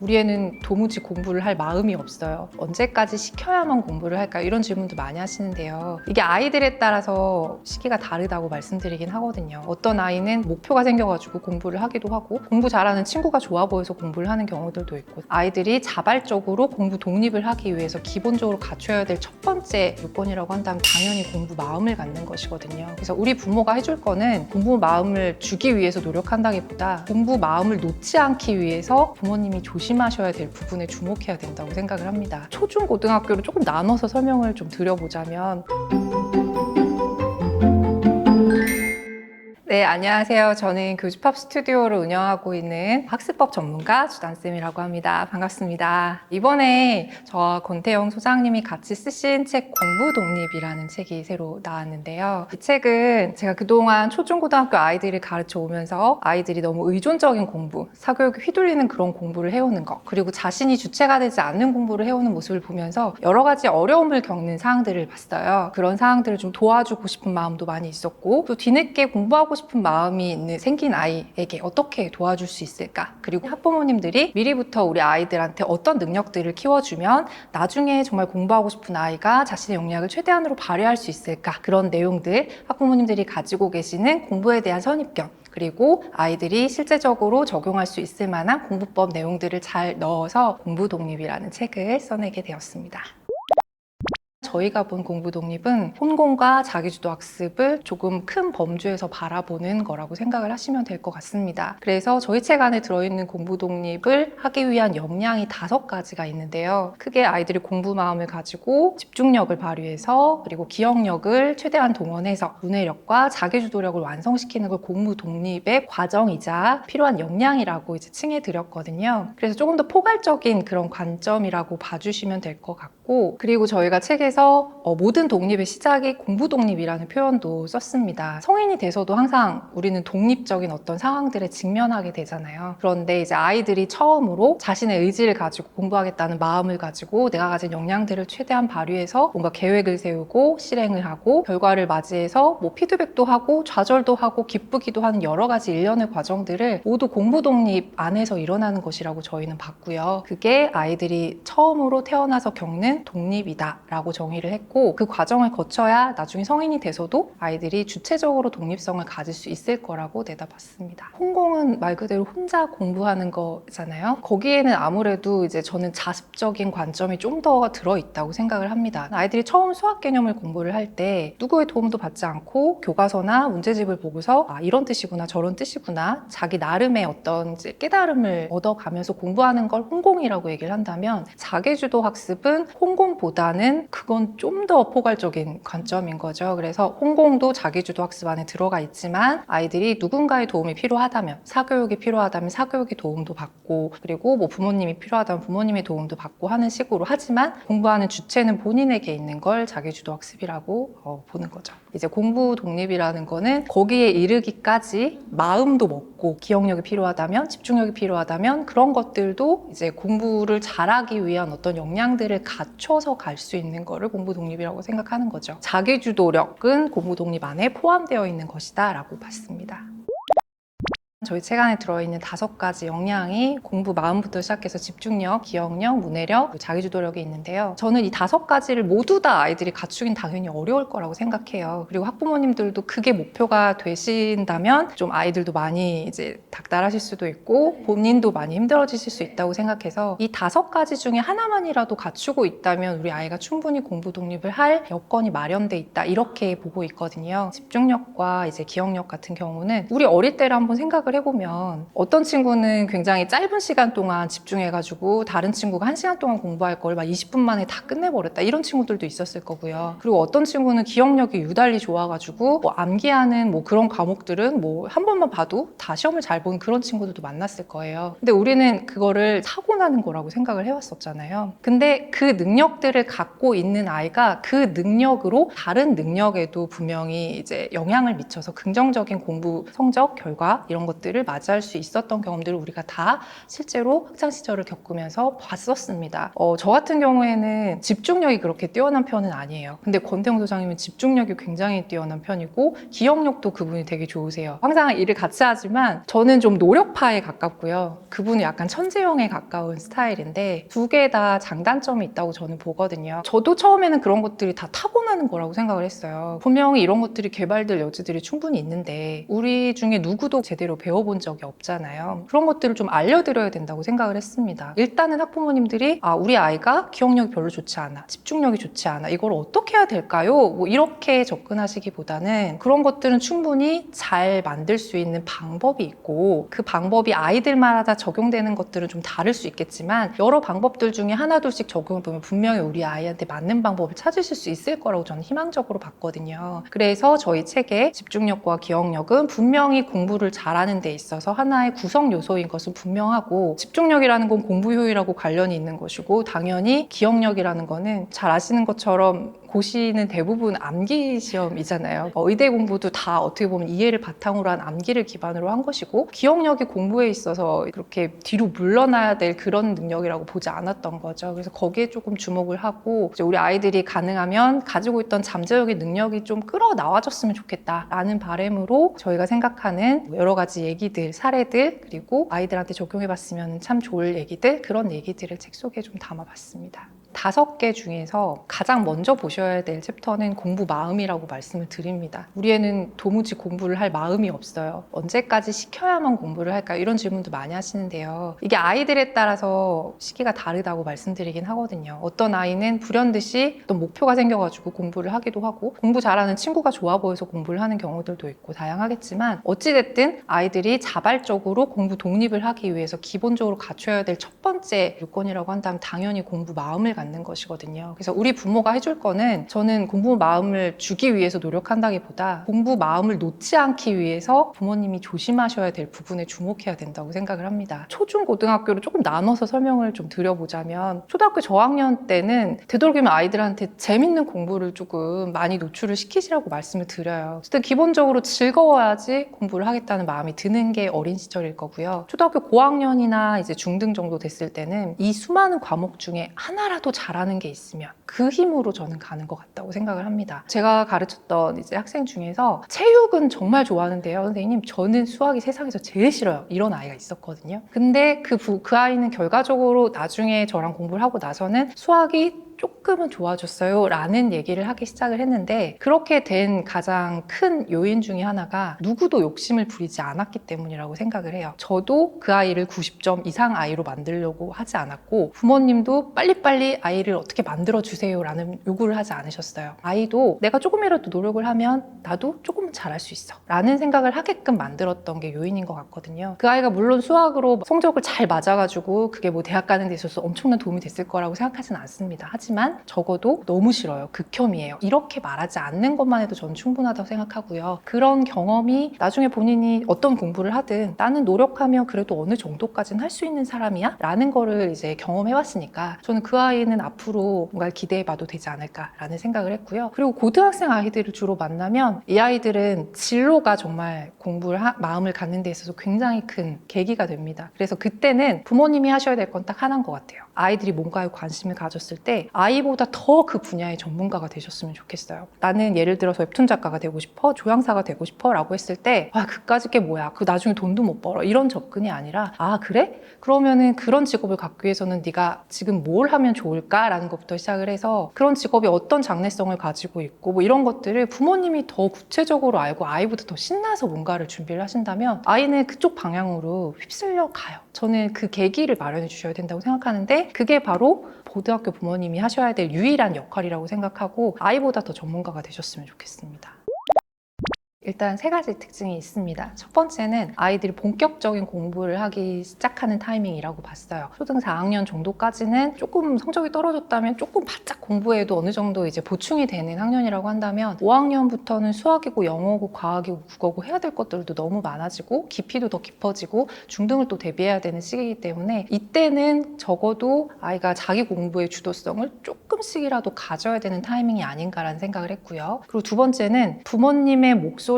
우리 애는 도무지 공부를 할 마음이 없어요. 언제까지 시켜야만 공부를 할까? 이런 질문도 많이 하시는데요. 이게 아이들에 따라서 시기가 다르다고 말씀드리긴 하거든요. 어떤 아이는 목표가 생겨가지고 공부를 하기도 하고, 공부 잘하는 친구가 좋아 보여서 공부를 하는 경우들도 있고, 아이들이 자발적으로 공부 독립을 하기 위해서 기본적으로 갖춰야 될 첫 번째 요건이라고 한다면 당연히 공부 마음을 갖는 것이거든요. 그래서 우리 부모가 해줄 거는 공부 마음을 주기 위해서 노력한다기보다 공부 마음을 놓지 않기 위해서 부모님이 조심하셔야 될 부분에 주목해야 된다고 생각을 합니다. 초중 고등학교로 조금 나눠서 설명을 좀 드려보자면, 네, 안녕하세요. 저는 교집합 스튜디오를 운영하고 있는 학습법 전문가 주단쌤이라고 합니다. 반갑습니다. 이번에 저와 권태영 소장님이 같이 쓰신 책 공부 독립이라는 책이 새로 나왔는데요. 이 책은 제가 그동안 초중고등학교 아이들을 가르쳐 오면서 아이들이 너무 의존적인 공부, 사교육에 휘둘리는 그런 공부를 해오는 것, 그리고 자신이 주체가 되지 않는 공부를 해오는 모습을 보면서 여러 가지 어려움을 겪는 상황들을 봤어요. 그런 상황들을 좀 도와주고 싶은 마음도 많이 있었고, 또 뒤늦게 공부하고 싶은 마음이 생긴 아이에게 어떻게 도와줄 수 있을까? 그리고 학부모님들이 미리부터 우리 아이들한테 어떤 능력들을 키워주면 나중에 정말 공부하고 싶은 아이가 자신의 역량을 최대한으로 발휘할 수 있을까? 그런 내용들, 학부모님들이 가지고 계시는 공부에 대한 선입견, 그리고 아이들이 실제적으로 적용할 수 있을 만한 공부법 내용들을 잘 넣어서 공부 독립이라는 책을 써내게 되었습니다. 저희가 본 공부 독립은 혼공과 자기주도 학습을 조금 큰 범주에서 바라보는 거라고 생각을 하시면 될 것 같습니다. 그래서 저희 책 안에 들어있는 공부 독립을 하기 위한 역량이 5가지가 있는데요. 크게 아이들이 공부 마음을 가지고 집중력을 발휘해서, 그리고 기억력을 최대한 동원해서 문해력과 자기주도력을 완성시키는 걸 공부 독립의 과정이자 필요한 역량이라고 이제 칭해 드렸거든요. 그래서 조금 더 포괄적인 그런 관점이라고 봐주시면 될 것 같고, 그리고 저희가 책에서 모든 독립의 시작이 공부 독립이라는 표현도 썼습니다. 성인이 돼서도 항상 우리는 독립적인 어떤 상황들에 직면하게 되잖아요. 그런데 이제 아이들이 처음으로 자신의 의지를 가지고 공부하겠다는 마음을 가지고 내가 가진 역량들을 최대한 발휘해서 뭔가 계획을 세우고 실행을 하고 결과를 맞이해서 뭐 피드백도 하고 좌절도 하고 기쁘기도 하는 여러 가지 일련의 과정들을 모두 공부 독립 안에서 일어나는 것이라고 저희는 봤고요. 그게 아이들이 처음으로 태어나서 겪는 독립이다라고 정의를 했고, 그 과정을 거쳐야 나중에 성인이 돼서도 아이들이 주체적으로 독립성을 가질 수 있을 거라고 내다봤습니다. 혼공은 말 그대로 혼자 공부하는 거잖아요. 거기에는 아무래도 이제 저는 자습적인 관점이 좀 더 들어있다고 생각을 합니다. 아이들이 처음 수학 개념을 공부를 할 때 누구의 도움도 받지 않고 교과서나 문제집을 보고서 이런 뜻이구나 저런 뜻이구나 자기 나름의 어떤 이제 깨달음을 얻어가면서 공부하는 걸 혼공이라고 얘기를 한다면, 자기주도 학습은 혼공보다는 그건 좀 더 포괄적인 관점인 거죠. 그래서 혼공도 자기주도 학습 안에 들어가 있지만 아이들이 누군가의 도움이 필요하다면, 사교육이 필요하다면 사교육의 도움도 받고, 그리고 뭐 부모님이 필요하다면 부모님의 도움도 받고 하는 식으로, 하지만 공부하는 주체는 본인에게 있는 걸 자기주도 학습이라고 보는 거죠. 이제 공부 독립이라는 거는 거기에 이르기까지 마음도 먹고, 기억력이 필요하다면 집중력이 필요하다면 그런 것들도 이제 공부를 잘하기 위한 어떤 역량들을 갖춰서 갈 수 있는 거를 공부 독립이라고 생각하는 거죠. 자기주도력은 공부 독립 안에 포함되어 있는 것이다 라고 봤습니다. 저희 책 안에 들어있는 5가지 역량이 공부 마음부터 시작해서 집중력, 기억력, 문해력, 자기주도력이 있는데요. 저는 이 5가지를 모두 다 아이들이 갖추긴 당연히 어려울 거라고 생각해요. 그리고 학부모님들도 그게 목표가 되신다면 좀 아이들도 많이 이제 닥달하실 수도 있고 본인도 많이 힘들어지실 수 있다고 생각해서, 이 5가지 중에 하나만이라도 갖추고 있다면 우리 아이가 충분히 공부 독립을 할 여건이 마련돼 있다, 이렇게 보고 있거든요. 집중력과 이제 기억력 같은 경우는 우리 어릴 때를 한번 생각을 해보면 어떤 친구는 굉장히 짧은 시간 동안 집중해가지고 다른 친구가 1시간 동안 공부할 걸 막 20분 만에 다 끝내버렸다, 이런 친구들도 있었을 거고요. 그리고 어떤 친구는 기억력이 유달리 좋아가지고 뭐 암기하는 뭐 그런 과목들은 뭐 한 번만 봐도 다 시험을 잘 보는 그런 친구들도 만났을 거예요. 근데 우리는 그거를 타고나는 거라고 생각을 해왔었잖아요. 근데 그 능력들을 갖고 있는 아이가 그 능력으로 다른 능력에도 분명히 이제 영향을 미쳐서 긍정적인 공부 성적, 결과 이런 것들을 맞이할 수 있었던 경험들을 우리가 다 실제로 학창시절을 겪으면서 봤었습니다. 저 같은 경우에는 집중력이 그렇게 뛰어난 편은 아니에요. 근데 권태영 소장님은 집중력이 굉장히 뛰어난 편이고 기억력도 그분이 되게 좋으세요. 항상 일을 같이 하지만 저는 좀 노력파에 가깝고요. 그분은 약간 천재형에 가까운 가까운 스타일인데 두 개 다 장단점이 있다고 저는 보거든요. 저도 처음에는 그런 것들이 다 타고나는 거라고 생각을 했어요. 분명히 이런 것들이 개발될 여지들이 충분히 있는데 우리 중에 누구도 제대로 배워본 적이 없잖아요. 그런 것들을 좀 알려드려야 된다고 생각을 했습니다. 일단은 학부모님들이 우리 아이가 기억력이 별로 좋지 않아, 집중력이 좋지 않아, 이걸 어떻게 해야 될까요? 뭐 이렇게 접근하시기보다는 그런 것들은 충분히 잘 만들 수 있는 방법이 있고 그 방법이 아이들마다 적용되는 것들은 좀 다를 수 있겠지만 여러 방법들 중에 하나 둘씩 적용해보면 분명히 우리 아이한테 맞는 방법을 찾으실 수 있을 거라고 저는 희망적으로 봤거든요. 그래서 저희 책에 집중력과 기억력은 분명히 공부를 잘하는 데 있어서 하나의 구성 요소인 것은 분명하고 집중력이라는 건 공부 효율하고 관련이 있는 것이고 당연히 기억력이라는 거는 잘 아시는 것처럼 고시는 대부분 암기 시험이잖아요. 의대 공부도 다 어떻게 보면 이해를 바탕으로 한 암기를 기반으로 한 것이고 기억력이 공부에 있어서 그렇게 뒤로 물러나야 될 그런 능력이라고 보지 않았던 거죠. 그래서 거기에 조금 주목을 하고 이제 우리 아이들이 가능하면 가지고 있던 잠재력의 능력이 좀 끌어나와줬으면 좋겠다라는 바람으로 저희가 생각하는 여러 가지 얘기들, 사례들 그리고 아이들한테 적용해봤으면 참 좋을 얘기들 그런 얘기들을 책 속에 좀 담아봤습니다. 5개 중에서 가장 먼저 보셔야 될 챕터는 공부 마음이라고 말씀을 드립니다. 우리 애는 도무지 공부를 할 마음이 없어요. 언제까지 시켜야만 공부를 할까? 이런 질문도 많이 하시는데요. 이게 아이들에 따라서 시기가 다르다고 말씀드리긴 하거든요. 어떤 아이는 불현듯이 어떤 목표가 생겨가지고 공부를 하기도 하고 공부 잘하는 친구가 좋아 보여서 공부를 하는 경우들도 있고 다양하겠지만 어찌됐든 아이들이 자발적으로 공부 독립을 하기 위해서 기본적으로 갖춰야 될 첫 번째 요건이라고 한다면 당연히 공부 마음을 갖는 것이거든요. 그래서 우리 부모가 해줄 거는 저는 공부 마음을 주기 위해서 노력한다기보다 공부 마음을 놓지 않기 위해서 부모님이 조심하셔야 될 부분에 주목해야 된다고 생각을 합니다. 초중 고등학교로 조금 나눠서 설명을 좀 드려보자면 초등학교 저학년 때는 되도록이면 아이들한테 재밌는 공부를 조금 많이 노출을 시키시라고 말씀을 드려요. 어쨌든 기본적으로 즐거워야지 공부를 하겠다는 마음이 드는 게 어린 시절일 거고요. 초등학교 고학년이나 이제 중등 정도 됐을 때는 이 수많은 과목 중에 하나라도 잘하는 게 있으면 그 힘으로 저는 가는 것 같다고 생각을 합니다. 제가 가르쳤던 이제 학생 중에서 체육은 정말 좋아하는데요. 선생님, 저는 수학이 세상에서 제일 싫어요. 이런 아이가 있었거든요. 근데 그 아이는 결과적으로 나중에 저랑 공부를 하고 나서는 수학이 조금은 좋아졌어요 라는 얘기를 하기 시작을 했는데 그렇게 된 가장 큰 요인 중에 하나가 누구도 욕심을 부리지 않았기 때문이라고 생각을 해요. 저도 그 아이를 90점 이상 아이로 만들려고 하지 않았고 부모님도 빨리빨리 아이를 어떻게 만들어주세요 라는 요구를 하지 않으셨어요. 아이도 내가 조금이라도 노력을 하면 나도 조금은 잘할 수 있어 라는 생각을 하게끔 만들었던 게 요인인 것 같거든요. 그 아이가 물론 수학으로 성적을 잘 맞아가지고 그게 뭐 대학 가는 데 있어서 엄청난 도움이 됐을 거라고 생각하진 않습니다. 하지만 적어도 너무 싫어요. 극혐이에요. 이렇게 말하지 않는 것만 해도 저는 충분하다고 생각하고요. 그런 경험이 나중에 본인이 어떤 공부를 하든 나는 노력하면 그래도 어느 정도까지는 할 수 있는 사람이야? 라는 거를 이제 경험해왔으니까 저는 그 아이는 앞으로 뭔가를 기대해봐도 되지 않을까라는 생각을 했고요. 그리고 고등학생 아이들을 주로 만나면 이 아이들은 진로가 정말 공부를 마음을 갖는 데 있어서 굉장히 큰 계기가 됩니다. 그래서 그때는 부모님이 하셔야 될 건 딱 하나인 것 같아요. 아이들이 뭔가에 관심을 가졌을 때 아이보다 더 그 분야의 전문가가 되셨으면 좋겠어요. 나는 예를 들어서 웹툰 작가가 되고 싶어, 조향사가 되고 싶어 라고 했을 때 그까짓 게 뭐야, 그 나중에 돈도 못 벌어, 이런 접근이 아니라 그래? 그러면은 그런 직업을 갖기 위해서는 네가 지금 뭘 하면 좋을까? 라는 것부터 시작을 해서 그런 직업이 어떤 장래성을 가지고 있고 뭐 이런 것들을 부모님이 더 구체적으로 알고 아이보다 더 신나서 뭔가를 준비를 하신다면 아이는 그쪽 방향으로 휩쓸려 가요. 저는 그 계기를 마련해 주셔야 된다고 생각하는데 그게 바로 고등학교 부모님이 하셔야 될 유일한 역할이라고 생각하고 아이보다 더 전문가가 되셨으면 좋겠습니다. 일단 3가지 특징이 있습니다. 첫 번째는 아이들이 본격적인 공부를 하기 시작하는 타이밍이라고 봤어요. 초등 4학년 정도까지는 조금 성적이 떨어졌다면 조금 바짝 공부해도 어느 정도 이제 보충이 되는 학년이라고 한다면 5학년부터는 수학이고 영어고 과학이고 국어고 해야 될 것들도 너무 많아지고 깊이도 더 깊어지고 중등을 또 대비해야 되는 시기이기 때문에 이때는 적어도 아이가 자기 공부의 주도성을 조금씩이라도 가져야 되는 타이밍이 아닌가라는 생각을 했고요. 그리고 두 번째는 부모님의 목소리가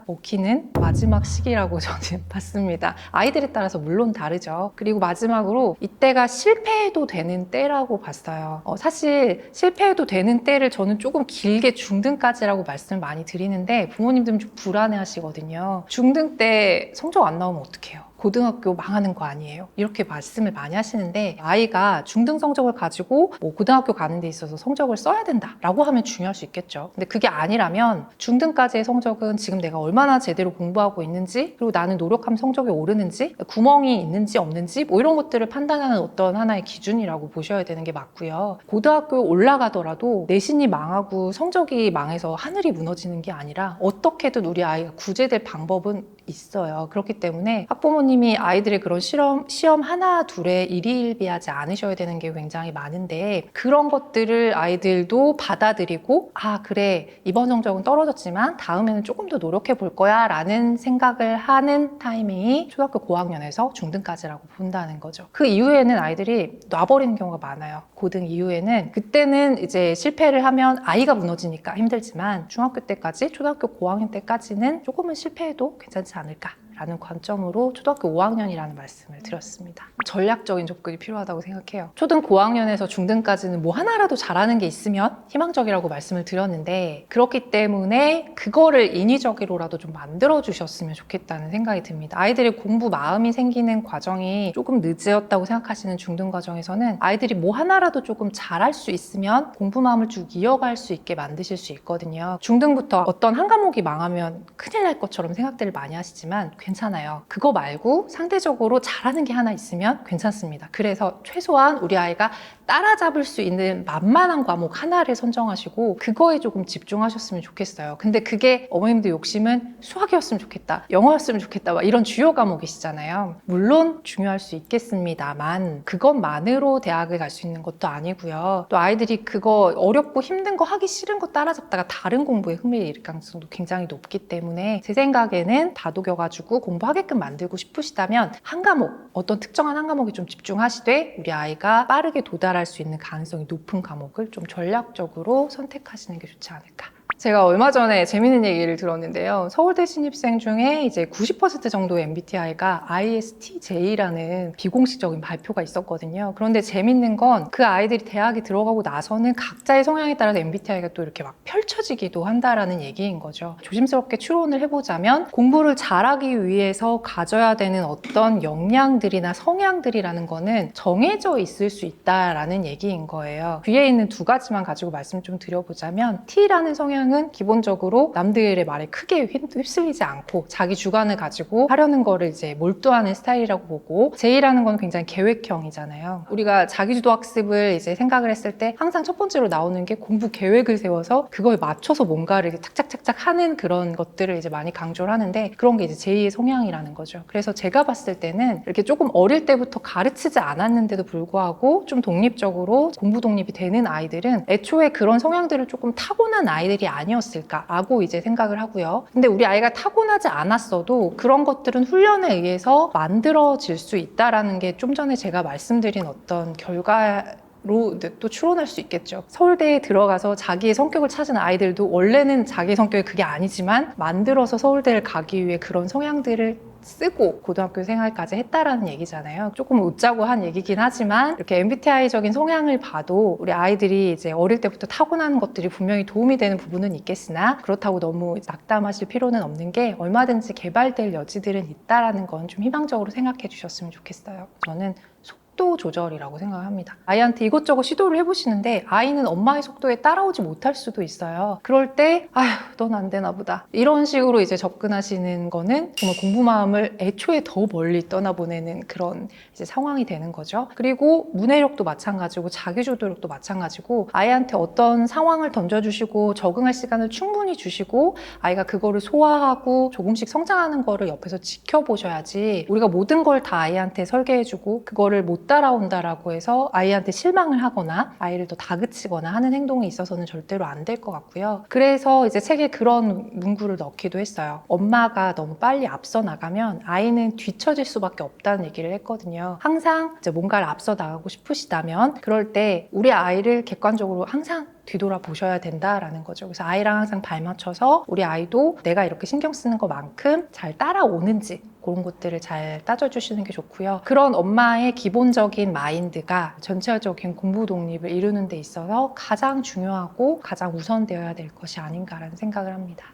먹히는 마지막 시기라고 저는 봤습니다. 아이들에 따라서 물론 다르죠. 그리고 마지막으로 이때가 실패해도 되는 때라고 봤어요. 사실 실패해도 되는 때를 저는 조금 길게 중등까지라고 말씀을 많이 드리는데 부모님들은 좀 불안해 하시거든요. 중등 때 성적 안 나오면 어떡해요? 고등학교 망하는 거 아니에요. 이렇게 말씀을 많이 하시는데 아이가 중등 성적을 가지고 뭐 고등학교 가는 데 있어서 성적을 써야 된다라고 하면 중요할 수 있겠죠. 근데 그게 아니라면 중등까지의 성적은 지금 내가 얼마나 제대로 공부하고 있는지, 그리고 나는 노력하면 성적이 오르는지, 구멍이 있는지 없는지 뭐 이런 것들을 판단하는 어떤 하나의 기준이라고 보셔야 되는 게 맞고요. 고등학교 올라가더라도 내신이 망하고 성적이 망해서 하늘이 무너지는 게 아니라 어떻게든 우리 아이가 구제될 방법은 있어요. 그렇기 때문에 학부모님이 아이들의 그런 시험 하나 둘에 일희일비하지 않으셔야 되는 게 굉장히 많은데, 그런 것들을 아이들도 받아들이고 아 그래 이번 성적은 떨어졌지만 다음에는 조금 더 노력해 볼 거야 라는 생각을 하는 타이밍이 초등학교 고학년에서 중등까지라고 본다는 거죠. 그 이후에는 아이들이 놔버리는 경우가 많아요. 고등 이후에는, 그때는 이제 실패를 하면 아이가 무너지니까 힘들지만 중학교 때까지, 초등학교 고학년 때까지는 조금은 실패해도 괜찮지 않을까라는 관점으로 초등학교 5학년이라는 말씀을 드렸습니다. 전략적인 접근이 필요하다고 생각해요. 초등 고학년에서 중등까지는 뭐 하나라도 잘하는 게 있으면 희망적이라고 말씀을 드렸는데, 그렇기 때문에 그거를 인위적으로라도 좀 만들어 주셨으면 좋겠다는 생각이 듭니다. 아이들이 공부 마음이 생기는 과정이 조금 늦었다고 생각하시는 중등 과정에서는 아이들이 뭐 하나라도 조금 잘할 수 있으면 공부 마음을 쭉 이어갈 수 있게 만드실 수 있거든요. 중등부터 어떤 한 과목이 망하면 큰일 날 것처럼 생각들을 많이 하시지만 괜찮아요. 그거 말고 상대적으로 잘하는 게 하나 있으면 괜찮습니다. 그래서 최소한 우리 아이가 따라잡을 수 있는 만만한 과목 하나를 선정하시고 그거에 조금 집중하셨으면 좋겠어요. 근데 그게 어머님들 욕심은 수학이었으면 좋겠다, 영어였으면 좋겠다, 막 이런 주요 과목이시잖아요. 물론 중요할 수 있겠습니다만 그것만으로 대학을 갈 수 있는 것도 아니고요. 또 아이들이 그거 어렵고 힘든 거 하기 싫은 거 따라잡다가 다른 공부에 흥미를 잃을 가능성도 굉장히 높기 때문에 제 생각에는 다독여가지고 공부하게끔 만들고 싶으시다면 한 과목, 어떤 특정한 한 과목에 좀 집중하시되 우리 아이가 빠르게 도달할 수 있는 가능성이 높은 과목을 좀 전략적으로 선택하시는 게 좋지 않을까. 제가 얼마 전에 재밌는 얘기를 들었는데요. 서울대 신입생 중에 이제 90% 정도의 MBTI가 ISTJ라는 비공식적인 발표가 있었거든요. 그런데 재밌는 건 그 아이들이 대학에 들어가고 나서는 각자의 성향에 따라서 MBTI가 또 이렇게 막 펼쳐지기도 한다라는 얘기인 거죠. 조심스럽게 추론을 해보자면 공부를 잘하기 위해서 가져야 되는 어떤 역량들이나 성향들이라는 거는 정해져 있을 수 있다라는 얘기인 거예요. 뒤에 있는 두 가지만 가지고 말씀 좀 드려보자면 T라는 성향은 기본적으로 남들의 말에 크게 휩쓸리지 않고 자기 주관을 가지고 하려는 거를 이제 몰두하는 스타일이라고 보고, J라는 건 굉장히 계획형이잖아요. 우리가 자기주도 학습을 이제 생각을 했을 때 항상 첫 번째로 나오는 게 공부 계획을 세워서 그거에 맞춰서 뭔가를 이렇게 착착착착 하는 그런 것들을 이제 많이 강조를 하는데, 그런 게 이제 J의 성향이라는 거죠. 그래서 제가 봤을 때는 이렇게 조금 어릴 때부터 가르치지 않았는데도 불구하고 좀 독립적으로 공부 독립이 되는 아이들은 애초에 그런 성향들을 조금 타고난 아이들이 아니었을까라고 이제 생각을 하고요. 근데 우리 아이가 타고나지 않았어도 그런 것들은 훈련에 의해서 만들어질 수 있다라는 게 좀 전에 제가 말씀드린 어떤 결과로 또 추론할 수 있겠죠. 서울대에 들어가서 자기의 성격을 찾은 아이들도 원래는 자기의 성격이 그게 아니지만 만들어서 서울대를 가기 위해 그런 성향들을 쓰고 고등학교 생활까지 했다라는 얘기잖아요. 조금 웃자고 한 얘기긴 하지만 이렇게 MBTI적인 성향을 봐도 우리 아이들이 이제 어릴 때부터 타고나는 것들이 분명히 도움이 되는 부분은 있겠으나 그렇다고 너무 낙담하실 필요는 없는 게 얼마든지 개발될 여지들은 있다라는 건 좀 희망적으로 생각해 주셨으면 좋겠어요. 저는 속도 조절이라고 생각합니다. 아이한테 이것저것 시도를 해보시는데 아이는 엄마의 속도에 따라오지 못할 수도 있어요. 그럴 때 아휴 넌 안 되나 보다 이런 식으로 이제 접근하시는 거는 정말 공부 마음을 애초에 더 멀리 떠나보내는 그런 이제 상황이 되는 거죠. 그리고 문해력도 마찬가지고 자기주도력도 마찬가지고 아이한테 어떤 상황을 던져주시고 적응할 시간을 충분히 주시고 아이가 그거를 소화하고 조금씩 성장하는 거를 옆에서 지켜보셔야지, 우리가 모든 걸 다 아이한테 설계해주고 그거를 못 따라온다라고 해서 아이한테 실망을 하거나 아이를 더 다그치거나 하는 행동에 있어서는 절대로 안 될 것 같고요. 그래서 이제 책에 그런 문구를 넣기도 했어요. 엄마가 너무 빨리 앞서 나가면 아이는 뒤처질 수밖에 없다는 얘기를 했거든요. 항상 이제 뭔가를 앞서 나가고 싶으시다면 그럴 때 우리 아이를 객관적으로 항상 뒤돌아 보셔야 된다라는 거죠. 그래서 아이랑 항상 발 맞춰서 우리 아이도 내가 이렇게 신경 쓰는 것만큼 잘 따라오는지 그런 것들을 잘 따져주시는 게 좋고요. 그런 엄마의 기본적인 마인드가 전체적인 공부 독립을 이루는 데 있어서 가장 중요하고 가장 우선되어야 될 것이 아닌가라는 생각을 합니다.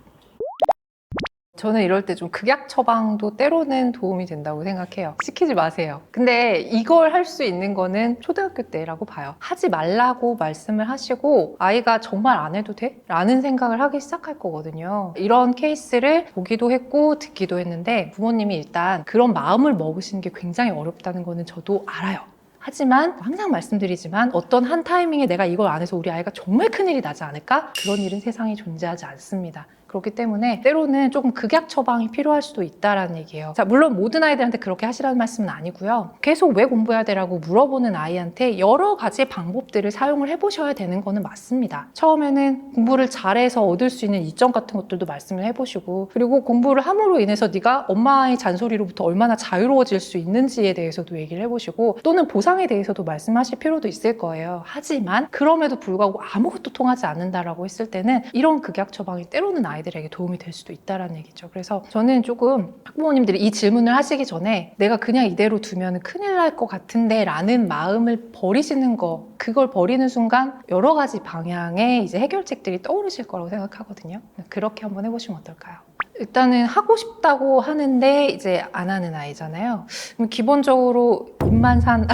저는 이럴 때 좀 극약 처방도 때로는 도움이 된다고 생각해요. 시키지 마세요. 근데 이걸 할 수 있는 거는 초등학교 때라고 봐요. 하지 말라고 말씀을 하시고 아이가 정말 안 해도 돼? 라는 생각을 하기 시작할 거거든요. 이런 케이스를 보기도 했고 듣기도 했는데 부모님이 일단 그런 마음을 먹으시는 게 굉장히 어렵다는 거는 저도 알아요. 하지만 항상 말씀드리지만 어떤 한 타이밍에 내가 이걸 안 해서 우리 아이가 정말 큰일이 나지 않을까? 그런 일은 세상에 존재하지 않습니다. 그렇기 때문에 때로는 조금 극약 처방이 필요할 수도 있다라는 얘기예요. 자, 물론 모든 아이들한테 그렇게 하시라는 말씀은 아니고요. 계속 왜 공부해야 되라고 물어보는 아이한테 여러 가지 방법들을 사용을 해보셔야 되는 거는 맞습니다. 처음에는 공부를 잘해서 얻을 수 있는 이점 같은 것들도 말씀을 해보시고 그리고 공부를 함으로 인해서 네가 엄마의 잔소리로부터 얼마나 자유로워질 수 있는지에 대해서도 얘기를 해보시고 또는 보상에 대해서도 말씀하실 필요도 있을 거예요. 하지만 그럼에도 불구하고 아무것도 통하지 않는다라고 했을 때는 이런 극약 처방이 때로는 아이들에게 도움이 될 수도 있다는 얘기죠. 그래서 저는 조금 학부모님들이 이 질문을 하시기 전에 내가 그냥 이대로 두면 큰일 날 것 같은데 라는 마음을 버리시는 거, 그걸 버리는 순간 여러 가지 방향의 이제 해결책들이 떠오르실 거라고 생각하거든요. 그렇게 한번 해보시면 어떨까요? 일단은 하고 싶다고 하는데 이제 안 하는 아이잖아요. 그럼 기본적으로 입만 산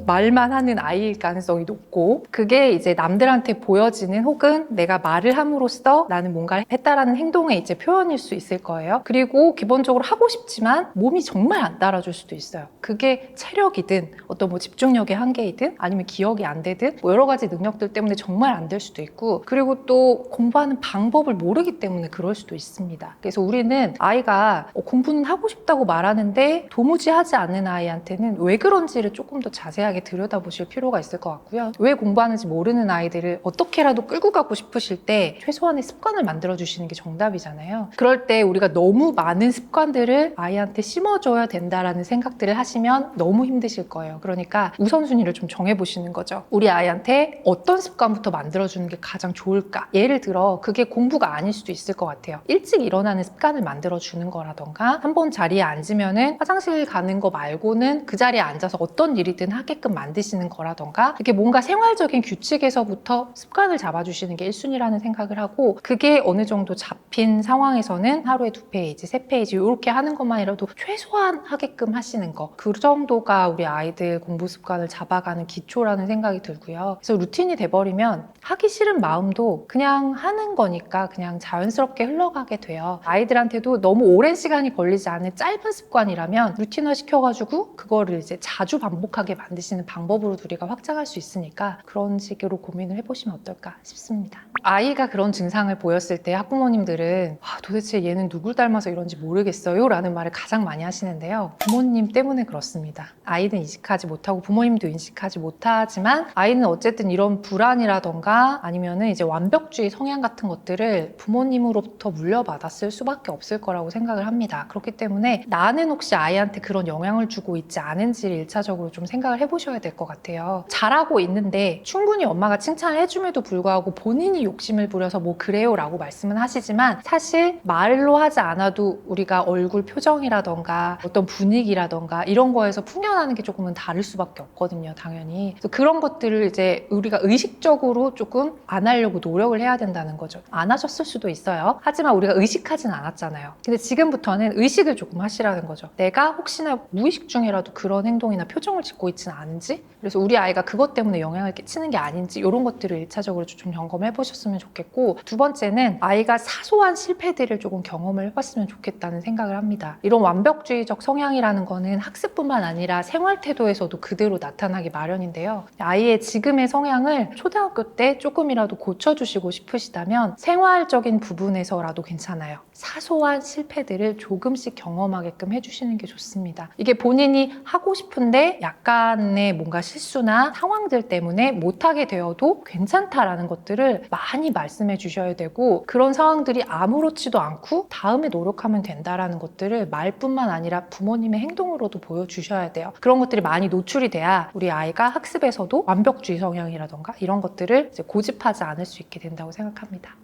말만 하는 아이일 가능성이 높고 그게 이제 남들한테 보여지는 혹은 내가 말을 함으로써 나는 뭔가를 했다라는 행동의 이제 표현일 수 있을 거예요. 그리고 기본적으로 하고 싶지만 몸이 정말 안 따라줄 수도 있어요. 그게 체력이든 어떤 뭐 집중력의 한계이든 아니면 기억이 안 되든 뭐 여러 가지 능력들 때문에 정말 안 될 수도 있고 그리고 또 공부하는 방법을 모르기 때문에 그럴 수도 있습니다. 그래서 우리는 아이가 공부는 하고 싶다고 말하는데 도무지 하지 않는 아이한테는 왜 그런지를 조금 더 자세하게 들여다보실 필요가 있을 것 같고요. 왜 공부하는지 모르는 아이들을 어떻게라도 끌고 가고 싶으실 때 최소한의 습관을 만들어주시는 게 정답이잖아요. 그럴 때 우리가 너무 많은 습관들을 아이한테 심어줘야 된다라는 생각들을 하시면 너무 힘드실 거예요. 그러니까 우선순위를 좀 정해보시는 거죠. 우리 아이한테 어떤 습관부터 만들어주는 게 가장 좋을까? 예를 들어 그게 공부가 아닐 수도 있을 것 같아요. 일찍 일어나는 습관을 만들어주는 거라던가 한번 자리에 앉으면은 화장실 가는 거 말고는 그 자리에 앉아서 어떤 일이든 하게끔 만드시는 거라던가 이렇게 뭔가 생활적인 규칙에서부터 습관을 잡아주시는 게 1순위라는 생각을 하고 그게 어느 정도 잡힌 상황에서는 하루에 2페이지, 3페이지 이렇게 하는 것만이라도 최소한 하게끔 하시는 거 그 정도가 우리 아이들 공부 습관을 잡아가는 기초라는 생각이 들고요. 그래서 루틴이 돼버리면 하기 싫은 마음도 그냥 하는 거니까 그냥 자연스럽게 흘러가게 돼요. 아이들한테도 너무 오랜 시간이 걸리지 않은 짧은 습관이라면 루틴화 시켜가지고 그거를 이제 자주 반복하게 만드시는 방법으로 우리가 확장할 수 있으니까 그런 식으로 고민을 해보시면 어떨까 싶습니다. 아이가 그런 증상을 보였을 때 학부모님들은 도대체 얘는 누굴 닮아서 이런지 모르겠어요 라는 말을 가장 많이 하시는데요. 부모님 때문에 그렇습니다. 아이는 인식하지 못하고 부모님도 인식하지 못하지만 아이는 어쨌든 이런 불안이라던가 아니면은 이제 완벽주의 성향 같은 것들을 부모님으로부터 물려받았을 수밖에 없을 거라고 생각을 합니다. 그렇기 때문에 나는 혹시 아이한테 그런 영향을 주고 있지 않은지를 1차적으로 좀 생각을 해보셔야 될 것 같아요. 잘하고 있는데 충분히 엄마가 칭찬을 해줌에도 불구하고 본인이 욕심을 부려서 뭐 그래요 라고 말씀은 하시지만 사실 말로 하지 않아도 우리가 얼굴 표정이라던가 어떤 분위기라던가 이런 거에서 풍겨나는 게 조금은 다를 수밖에 없거든요, 당연히. 그래서 그런 것들을 이제 우리가 의식적으로 조금 안 하려고 노력을 해야 된다는 거죠. 안 하셨을 수도 있어요. 하지만 우리가 의식하진 않았잖아요. 근데 지금부터는 의식을 조금 하시라는 거죠. 내가 혹시나 무의식 중이라도 그런 행동이나 표정을 짓고 있지는 않은지, 그래서 우리 아이가 그것 때문에 영향을 끼치는 게 아닌지 이런 것들을 1차적으로 좀 점검해 보셨으면 좋겠고, 두 번째는 아이가 사소한 실패들을 조금 경험을 해봤으면 좋겠다는 생각을 합니다. 이런 완벽주의적 성향이라는 거는 학습뿐만 아니라 생활 태도에서도 그대로 나타나기 마련인데요. 아이의 지금의 성향을 초등학교 때 조금이라도 고쳐주시고 싶으시다면 생활적인 부분에서라도 괜찮아요. 사소한 실패들을 조금씩 경험하게끔 해주시는 게 좋습니다. 이게 본인이 하고 싶은데 약간의 뭔가 실수나 상황들 때문에 못하게 되어도 괜찮다라는 것들을 많이 말씀해 주셔야 되고, 그런 상황들이 아무렇지도 않고 다음에 노력하면 된다라는 것들을 말뿐만 아니라 부모님의 행동으로도 보여주셔야 돼요. 그런 것들이 많이 노출이 돼야 우리 아이가 학습에서도 완벽주의 성향이라던가 이런 것들을 이제 고집하지 않을 수 있게 된다고 생각합니다.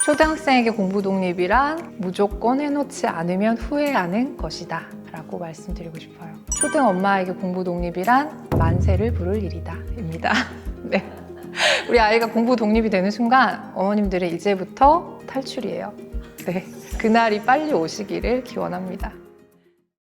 초등학생에게 공부 독립이란 무조건 해놓지 않으면 후회하는 것이다 라고 말씀드리고 싶어요. 초등 엄마에게 공부 독립이란 만세를 부를 일이다 입니다. 네. 우리 아이가 공부 독립이 되는 순간 어머님들은 이제부터 탈출이에요. 네, 그날이 빨리 오시기를 기원합니다.